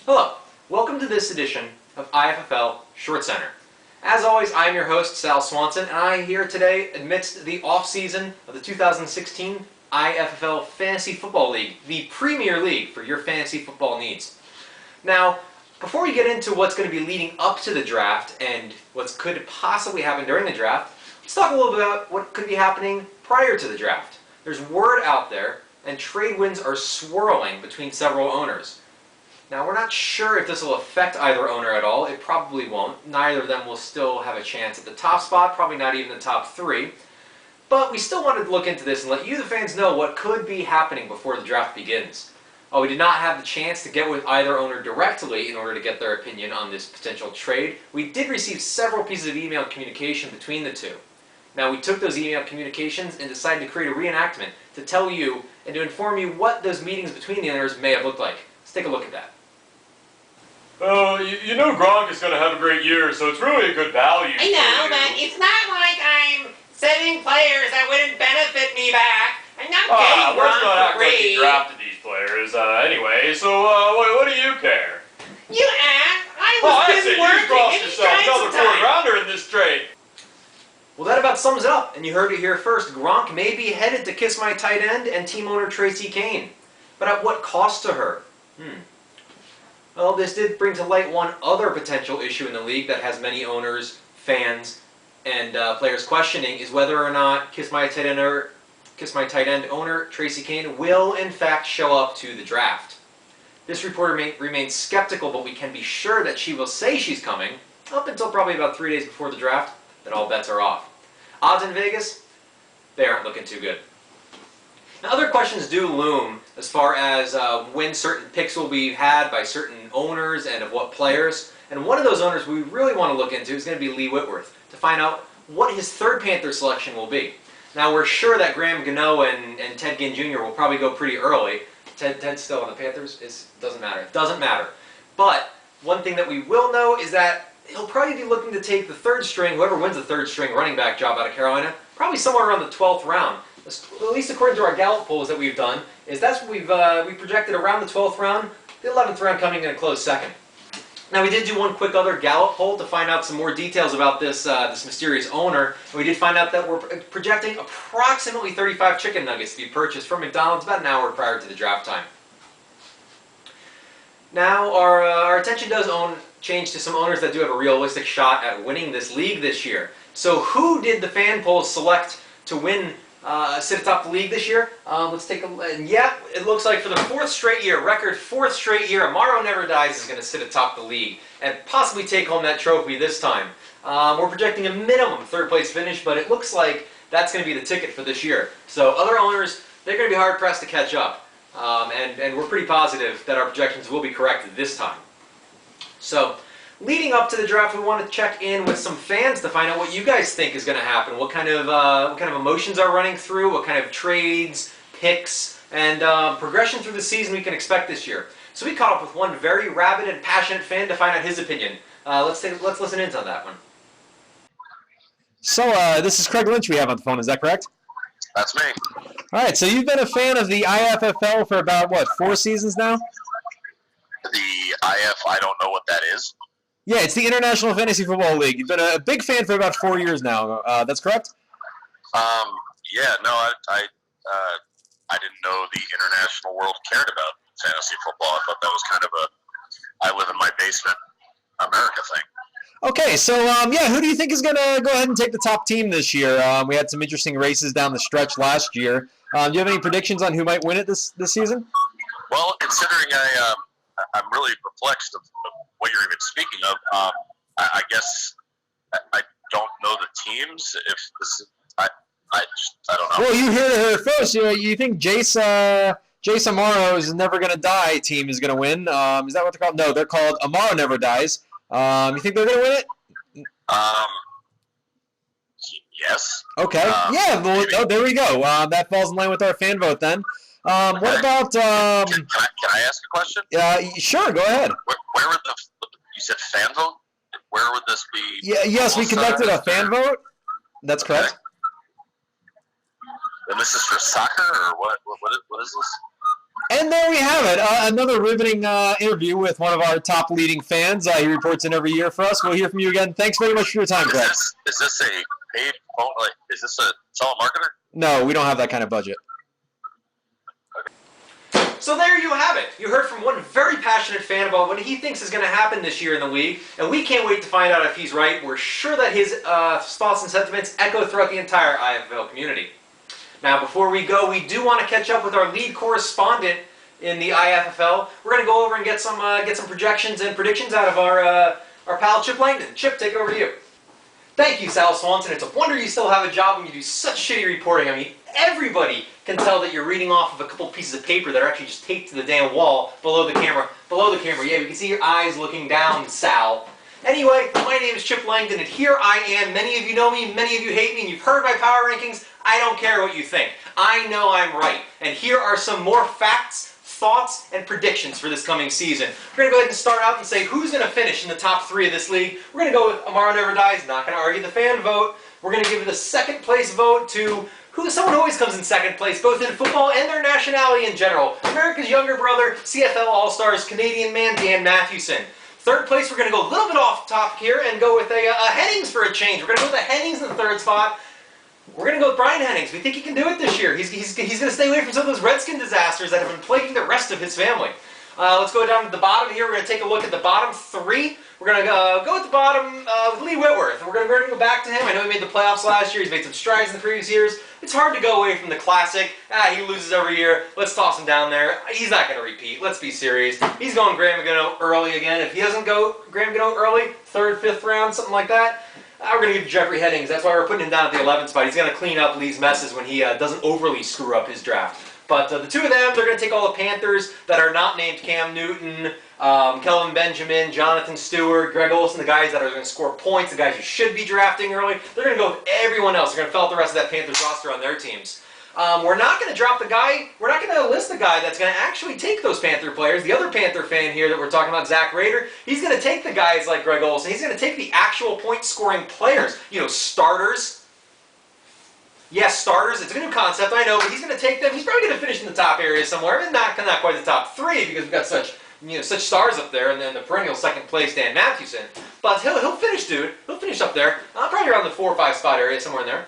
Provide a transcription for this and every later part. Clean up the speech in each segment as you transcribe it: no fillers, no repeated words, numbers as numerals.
Hello, welcome to this edition of IFFL Shortscenter. As always, I'm your host, Sal Swanson, and I'm here today amidst the off-season of the 2016 IFFL Fantasy Football League, the premier league for your fantasy football needs. Now, before we get into what's going to be leading up to the draft and what could possibly happen during the draft, let's talk a little bit about what could be happening prior to the draft. There's word out there, and trade winds are swirling between several owners. Now, we're not sure if this will affect either owner at all. It probably won't. Neither of them will still have a chance at the top spot, probably not even the top three. But we still wanted to look into this and let you, the fans, know what could be happening before the draft begins. We did not have the chance to get with either owner directly in order to get their opinion on this potential trade. We did receive several pieces of email communication between the two. Now, we took those email communications and decided to create a reenactment to tell you and to inform you what those meetings between the owners may have looked like. Let's take a look at that. You know Gronk is going to have a great year, so it's really a good value. I know, but it's not like I'm sending players that wouldn't benefit me back. I'm not getting let's not Gronk act for like free. you drafted these players, anyway, so what do you care? You asked. I was busy You working crossed and you yourself tried another some fourth time. rounder in this trade. Well, that about sums it up, and you heard it here first. Gronk may be headed to kiss my tight end and team owner Tracy Kane. But at what cost to her? Well, this did bring to light one other potential issue in the league that has many owners, fans, and players questioning is whether or not Kiss My Tight End owner Tracy Kane will in fact show up to the draft. This reporter remains skeptical, but we can be sure that she will say she's coming up until probably about 3 days before the draft. Then all bets are off. Odds in Vegas, they aren't looking too good. Now, other questions do loom as far as when certain picks will be had by certain owners and of what players. And one of those owners we really want to look into is going to be Lee Whitworth to find out what his third Panther selection will be. Now, we're sure that Graham Gano and Ted Ginn Jr. will probably go pretty early. Ted's still on the Panthers. It doesn't matter. It doesn't matter. But one thing that we will know is that he'll probably be looking to take the third string, whoever wins the third string running back job out of Carolina, probably somewhere around the 12th round. At least according to our Gallup polls that we've done, is that's what we projected around the 12th round, the 11th round coming in a close second. Now, we did do one quick other Gallup poll to find out some more details about this mysterious owner, and we did find out that we're projecting approximately 35 chicken nuggets to be purchased from McDonald's about an hour prior to the draft time. Now, our attention does change to some owners that do have a realistic shot at winning this league this year. So who did the fan polls select to win, sit atop the league this year? Let's take a look. Yeah, it looks like for the fourth straight year, Amaro Never Dies is going to sit atop the league and possibly take home that trophy this time. We're projecting a minimum third place finish, but it looks like that's going to be the ticket for this year. So other owners, they're going to be hard pressed to catch up. And we're pretty positive that our projections will be correct this time. So, leading up to the draft, we want to check in with some fans to find out what you guys think is going to happen. What kind of emotions are running through? What kind of trades, picks, and progression through the season we can expect this year. So we caught up with one very rabid and passionate fan to find out his opinion. Let's listen in on that one. So this is Craig Lynch we have on the phone. Is that correct? That's me. All right. So you've been a fan of the IFFL for about, 4 seasons now? I don't know what that is. Yeah, it's the International Fantasy Football League. You've been a big fan for about 4 years now. That's correct? Yeah, no, I didn't know the international world cared about fantasy football. I thought that was kind of I live in my basement America thing. Okay, so who do you think is going to go ahead and take the top team this year? We had some interesting races down the stretch last year. Do you have any predictions on who might win it this season? Well, considering I'm really perplexed of what you're even speaking of. I guess I don't know the teams. If this is, I don't know. Well, you heard it here first. You think Jace Amaro's Never Gonna Die team is gonna win? Is that what they're called? No, they're called Amaro Never Dies. You think they're gonna win it? Yes. Okay. Well, there we go. That falls in line with our fan vote then. What about? Can I ask a question? Sure. Go ahead. Where would you said fan vote? Where would this be? Yes, we conducted a fan vote. That's correct. Okay. And this is for soccer, or what? What is this? And there we have it. Another riveting interview with one of our top leading fans. He reports in every year for us. We'll hear from you again. Thanks very much for your time, Greg. Is this a paid phone? Like, is this a telemarketer? No, we don't have that kind of budget. So there you have it. You heard from one very passionate fan about what he thinks is going to happen this year in the league, and we can't wait to find out if he's right. We're sure that his thoughts and sentiments echo throughout the entire IFFL community. Now, before we go, we do want to catch up with our lead correspondent in the IFFL. We're going to go over and get some projections and predictions out of our pal Chip Langdon. Chip, take it over to you. Thank you, Sal Swanson. It's a wonder you still have a job when you do such shitty reporting. I mean, everybody can tell that you're reading off of a couple pieces of paper that are actually just taped to the damn wall below the camera. Below the camera, yeah, we can see your eyes looking down, Sal. Anyway, my name is Chip Langdon, and here I am. Many of you know me, many of you hate me, and you've heard my power rankings. I don't care what you think. I know I'm right. And here are some more facts, thoughts, and predictions for this coming season. We're going to go ahead and start out and say who's going to finish in the top 3 of this league. We're going to go with Amaro Never Dies, not going to argue the fan vote. We're going to give the second place vote to someone who always comes in second place, both in football and their nationality in general. America's younger brother, CFL All-Stars, Canadian man Dan Mathewson. Third place, we're going to go a little bit off topic here and go with a Hennings for a change. We're going to go with a Hennings in the third spot. We're going to go with Brian Hennings. We think he can do it this year. He's going to stay away from some of those Redskin disasters that have been plaguing the rest of his family. Let's go down to the bottom here. We're going to take a look at the bottom 3. We're going to go with the bottom with Lee Whitworth. We're going to go back to him. I know he made the playoffs last year. He's made some strides in the previous years. It's hard to go away from the classic. He loses every year. Let's toss him down there. He's not going to repeat. Let's be serious. He's going Graham Gano early again. If he doesn't go Graham Gano early, 3rd, 5th round, something like that, we're going to give Jeffrey Hennings. That's why we're putting him down at the 11th spot. He's going to clean up Lee's messes when he doesn't overly screw up his draft. But the two of them, they're going to take all the Panthers that are not named Cam Newton, Kelvin Benjamin, Jonathan Stewart, Greg Olsen, the guys that are going to score points, the guys you should be drafting early. They're going to go with everyone else. They're going to fill out the rest of that Panthers roster on their teams. We're not going to drop the guy, we're not going to list the guy that's going to actually take those Panther players. The other Panther fan here that we're talking about, Zach Rader, he's going to take the guys like Greg Olsen. He's going to take the actual point-scoring players, you know, starters. Yes, starters. It's a new concept, I know, but he's going to take them. He's probably going to finish in the top area somewhere. I mean, not quite the top 3 because we've got such stars up there, and then the perennial second place Dan Mathewson. But he'll finish, dude. He'll finish up there. Probably around the 4 or 5 spot area, somewhere in there.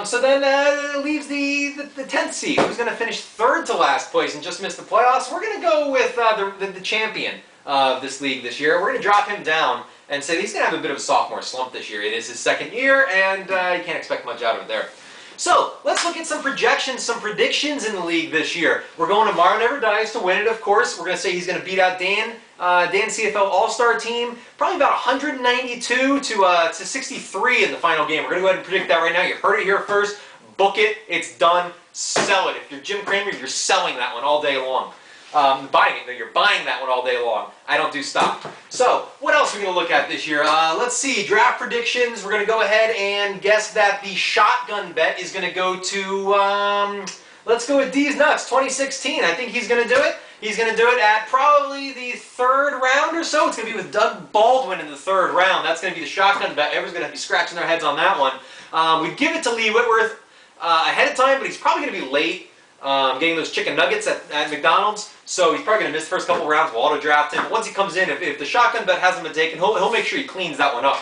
So then it leaves the 10th seed, who's going to finish 3rd to last place and just miss the playoffs. We're going to go with the champion of this league this year. We're going to drop him down and say he's going to have a bit of a sophomore slump this year. It is his 2nd year, and you can't expect much out of it there. So, let's look at some projections, some predictions in the league this year. We're going to Amaro Never Dies to win it, of course. We're going to say he's going to beat out Dan CFL All-Star team, probably about 192 to 63 in the final game. We're going to go ahead and predict that right now. You heard it here first. Book it. It's done. Sell it. If you're Jim Cramer, you're selling that one all day long. Buying it. You're buying that one all day long. I don't do stock. So, what else are we going to look at this year? Let's see. Draft predictions. We're going to go ahead and guess that the shotgun bet is going to go to, let's go with D's Nuts, 2016. I think he's going to do it. He's going to do it at probably the 3rd round or so. It's going to be with Doug Baldwin in the 3rd round. That's going to be the shotgun bet. Everyone's going to be scratching their heads on that one. We'd give it to Lee Whitworth ahead of time, but he's probably going to be late. Getting those chicken nuggets at McDonald's, so he's probably going to miss the first couple rounds. We'll auto-draft him. But once he comes in, if the shotgun bet hasn't been taken, he'll make sure he cleans that one up.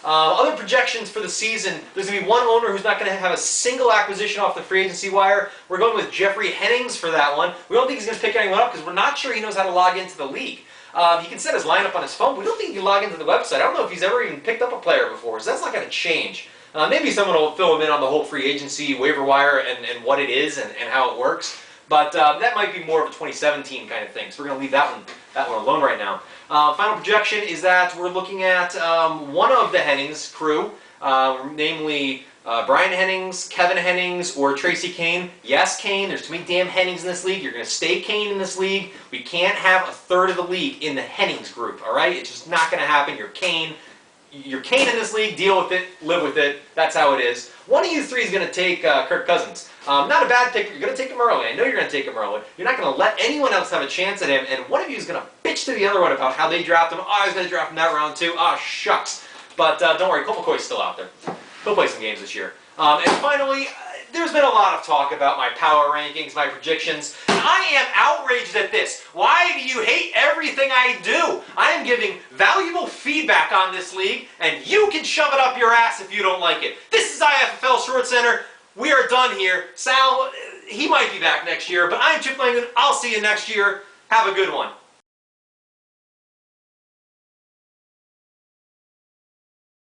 Other projections for the season, there's going to be one owner who's not going to have a single acquisition off the free agency wire. We're going with Jeffrey Hennings for that one. We don't think he's going to pick anyone up because we're not sure he knows how to log into the league. He can set his lineup on his phone, but we don't think he can log into the website. I don't know if he's ever even picked up a player before, so that's not going to change. Maybe someone will fill him in on the whole free agency waiver wire and what it is and how it works. But that might be more of a 2017 kind of thing. So we're going to leave that one alone right now. Final projection is that we're looking at one of the Hennings crew, namely Brian Hennings, Kevin Hennings, or Tracy Kane. Yes, Kane. There's too many damn Hennings in this league. You're going to stay Kane in this league. We can't have 1/3 of the league in the Hennings group. All right? It's just not going to happen. You're Kane. You're Kane in this league, deal with it, live with it, that's how it is. One of you 3 is going to take Kirk Cousins. Not a bad pick, you're going to take him early. I know you're going to take him early. You're not going to let anyone else have a chance at him, and one of you is going to bitch to the other one about how they draft him. Oh, I was going to draft him that round too. Oh, shucks. But don't worry, Colt McCoy's still out there. He'll play some games this year. And finally, there's been a lot of talk about my power rankings, my predictions. I am outraged at this. Why do you hate everything I do? I am giving valuable feedback on this league, and you can shove it up your ass if you don't like it. This is IFFL Shortscenter. We are done here. Sal, he might be back next year, but I'm Chip Langdon. I'll see you next year. Have a good one.